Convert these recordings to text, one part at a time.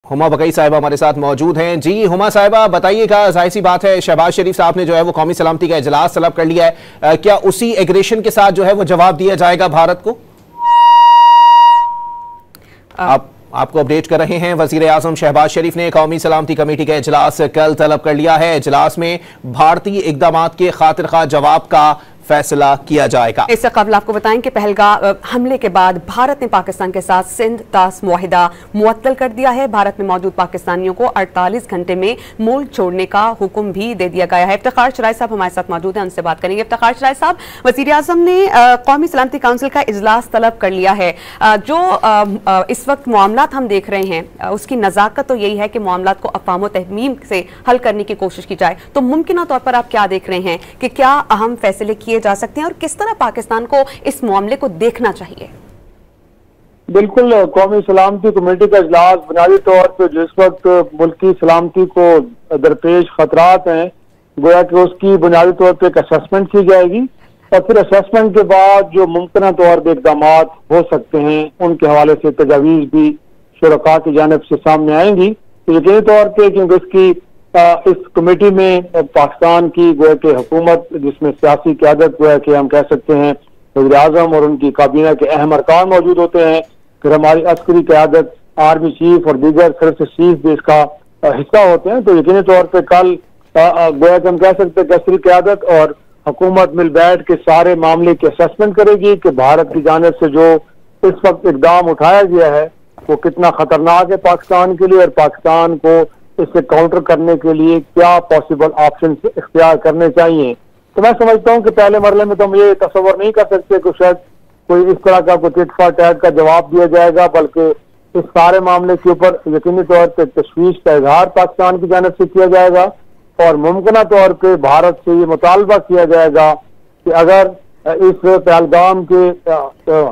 हुमा बकई साहिबा हमारे साथ मौजूद हैं। जी हुमा साहिबा, बताइएगा, जाहिर सी बात है शहबाज शरीफ साहब ने जो है वो कौमी सलामती का इजलास तलब कर लिया है, क्या उसी एग्रेशन के साथ जो है वो जवाब दिया जाएगा भारत को? आपको अपडेट कर रहे हैं, वजीर आजम शहबाज शरीफ ने कौमी सलामती कमेटी का इजलास कल तलब कर लिया है। इजलास में भारतीय इकदाम के खातिर खा जवाब का फैसला किया जाएगा। इससे कबल आपको बताएं कि पहलगाम हमले के बाद भारत ने पाकिस्तान के साथ सिंध तास मुआहिदा मुअत्तल कर दिया है। भारत में मौजूद पाकिस्तानियों को 48 घंटे में मुल्क छोड़ने का हुक्म भी दे दिया गया है। इफ्तिखार चराई साहब हमारे साथ मौजूद हैं, उनसे बात करेंगे। इफ्तिखार चराई साहब, वजीर आजम ने कौमी सलामती काउंसिल का इजलास तलब कर लिया है। जो इस वक्त मामलात हम देख रहे हैं उसकी नजाकत तो यही है कि मामलात को अफ़वाम व तहमीम से हल करने की कोशिश की जाए, तो मुमकिन तौर पर आप क्या देख रहे हैं कि क्या अहम फैसले किए जा सकते हैं और किस तरह पाकिस्तान को इस मामले को देखना चाहिए? बिल्कुल, कौमी सलामती कमेटी का इजलास बुनियादी तौर पर जिस वक्त मुल्क की सलामती को दरपेश खतरात हैं, गोया कि उसकी बुनियादी तौर पर एक असेसमेंट की जाएगी और फिर असेसमेंट के बाद जो मुमकिन तौर पर इकदाम हो सकते हैं उनके हवाले से तजावीज़ भी शुरका की जानिब से सामने आएंगी। तो यकीनी तौर पर क्योंकि इसकी इस कमेटी में पाकिस्तान की गोया के हुकूमत, जिसमें सियासी क़यादत गोया कि हम कह सकते हैं वज़ीर आज़म और उनकी काबीना के अहम अरकान मौजूद होते हैं, फिर हमारी अस्करी क़यादत, आर्मी चीफ और दीगर सर्विस चीफ भी इसका हिस्सा होते हैं। तो यकीनी तौर पर कल गोया कि हम कह सकते हैं कि अस्करी क़यादत और हुकूमत मिल बैठ के सारे मामले की असेसमेंट करेगी कि भारत की जानिब से जो इस वक्त इकदाम उठाया गया है वो कितना खतरनाक है पाकिस्तान के लिए और पाकिस्तान को इससे काउंटर करने के लिए क्या पॉसिबल ऑप्शन इख्तियार करने चाहिए। तो मैं समझता हूं कि पहले मरले में तो हम ये तस्वर नहीं कर सकते कि शायद कोई इस तरह का कोई टिट फॉर टैट का जवाब दिया जाएगा, बल्कि इस सारे मामले के ऊपर यकीनी तौर पर तशवीश का इजहार पाकिस्तान की जानिब से किया जाएगा और मुमकिन तौर पर भारत से ये मुतालबा किया जाएगा कि अगर इस पहलगाम के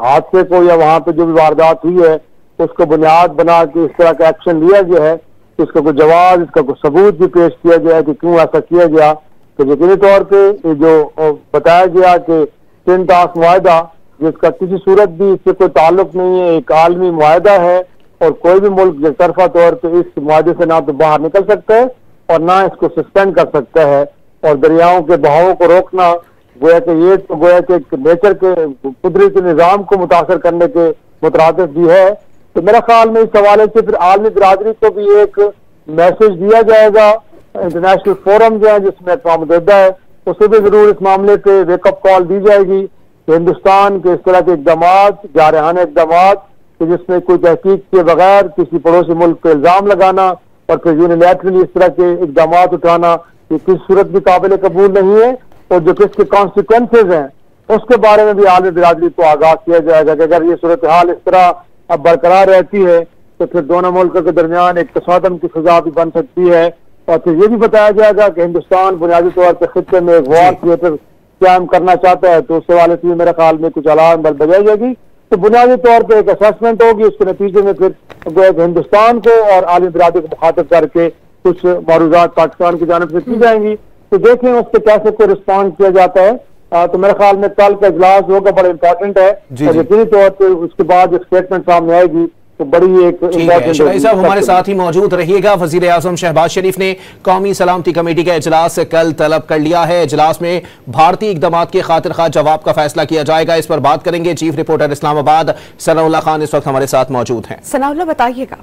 हादसे को या वहां पर जो भी वारदात हुई है उसको बुनियाद बना के इस तरह का एक्शन लिया गया है, इसका कोई जवाब, इसका कोई सबूत भी पेश किया गया कि क्यों ऐसा किया गया। तो यकीनी तौर पे जो बताया गया कि सिंध तास मुआहिदा, जिसका किसी सूरत भी इससे कोई ताल्लुक नहीं है, एक आलमी मुआहिदा है और कोई भी मुल्क एकतरफा तौर पर इस मुआहिदे से ना तो बाहर निकल सकता है और ना इसको सस्पेंड कर सकता है। और दरियाओं के बहाव को रोकना गोया कि ये तो गोया के नेचर के कुदरती निज़ाम को मुतासर करने के मुतरादिफ भी है। तो मेरा ख्याल में इस हवाले से फिर आलमी बिरादरी को भी एक मैसेज दिया जाएगा, इंटरनेशनल फोरम जो है जिसमें अक़वाम मुत्तहिदा है उसे भी जरूर इस मामले पे वेकअप कॉल दी जाएगी कि हिंदुस्तान के इस तरह के इकदाम, जारहाना इकदाम जिसमें कोई तहकीक के बगैर किसी पड़ोसी मुल्क पर इल्ज़ाम लगाना और फिर यूनिलैटरली इस तरह के इकदाम उठाना ये किस सूरत भी काबिल कबूल नहीं है और जो किसके कॉन्सिक्वेंसेज हैं उसके बारे में भी आलमी बिरादरी को आगाह किया जाएगा कि अगर ये सूरत हाल इस तरह अब बरकरार रहती है तो फिर दोनों मुल्कों के दरमियान एक तसादम की सजा भी बन सकती है। और फिर ये भी बताया जाएगा कि हिंदुस्तान बुनियादी तौर पर खित्ते में एक वॉर थिएटर कायम करना चाहता है, तो उस हवाले से मेरे ख्याल में कुछ अलार्म बल बजाई जाएगी। तो बुनियादी तौर पर एक असेसमेंट होगी, उसके नतीजे में फिर हिंदुस्तान को और आलमी बिरादरी को मुखातिब करके कुछ मारूजात पाकिस्तान की जानिब से की जाएंगी। तो देखें उस पर कैसे कोई रिस्पॉन्ड किया जाता है। तो मेरे ख्याल में कल का इजलास होगा बड़ा इंपॉर्टेंट है और यकीनी तौर पर उसके बाद एक स्टेटमेंट सामने आएगी तो बड़ी एक शराई साहब हमारे साथ ही मौजूद रहिएगा। वजीर आजम शहबाज शरीफ ने कौमी सलामती कमेटी का इजलास कल तलब कर लिया है। इजलास में भारतीय इकदाम के खातिर खा जवाब का फैसला किया जाएगा, इस पर बात करेंगे। चीफ रिपोर्टर इस्लामाबाद सनाउल्लाह खान इस वक्त हमारे साथ मौजूद हैं। सनाउल्लाह, बताइएगा।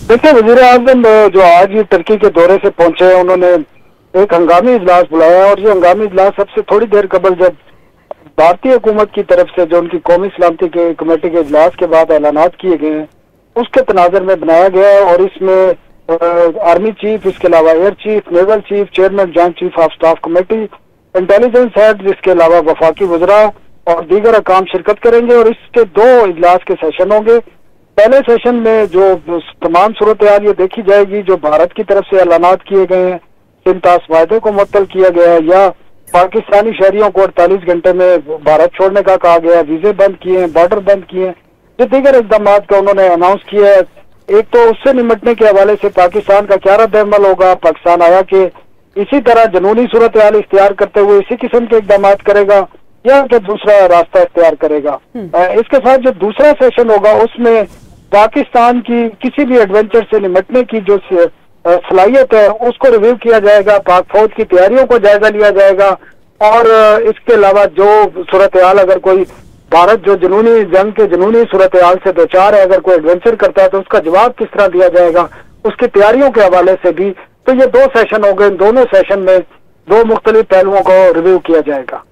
देखिए, वजीर आजम जो आज तुर्की के दौरे से पहुंचे हैं उन्होंने एक हंगामी इजलास बुलाया और ये हंगामी इजलास सबसे थोड़ी देर कबल जब भारतीय हुकूमत की तरफ से जो उनकी कौमी सलामती के कमेटी के इजलास के बाद ऐलानात किए गए हैं उसके तनाजर में बनाया गया है। और इसमें आर्मी चीफ, इसके अलावा air chief, naval chief, chairman joint chief of staff committee, intelligence head, जिसके अलावा वफाकी वज़रा और दीगर अकाम शिरकत करेंगे। और इसके 2 इजलास के सेशन होंगे। पहले सेशन में जो तमाम सूरत हाल ये देखी जाएगी जो भारत की तरफ से ऐलानात किए गए हैं, सिंध तास मुआहिदे को मुअत्तल किया गया है या पाकिस्तानी शहरियों को 48 घंटे में भारत छोड़ने का कहा गया, वीजे बंद किए हैं, बॉर्डर बंद किए हैं, जो दीगर इकदाम का उन्होंने अनाउंस किया है। एक तो उससे निपटने के हवाले से पाकिस्तान का क्या रद्द-ए-अमल होगा, पाकिस्तान आया कि इसी तरह जनूनी सूरत हाल इख्तियार करते हुए इसी किस्म के इकदाम करेगा या कि दूसरा रास्ता इख्तियार करेगा। इसके साथ जो दूसरा सेशन होगा उसमें पाकिस्तान की किसी भी एडवेंचर से निपटने की जो सलाहियत है उसको रिव्यू किया जाएगा, पाक फौज की तैयारियों को जायजा लिया जाएगा और इसके अलावा जो सूरत हाल अगर कोई भारत जो जुनूनी जंग के जुनूनी सूरत हाल से दो चार है, अगर कोई एडवेंचर करता है तो उसका जवाब किस तरह दिया जाएगा, उसकी तैयारियों के हवाले से भी। तो ये 2 सेशन हो गए, इन दोनों सेशन में 2 मुख्तलिफ पहलुओं को रिव्यू किया जाएगा।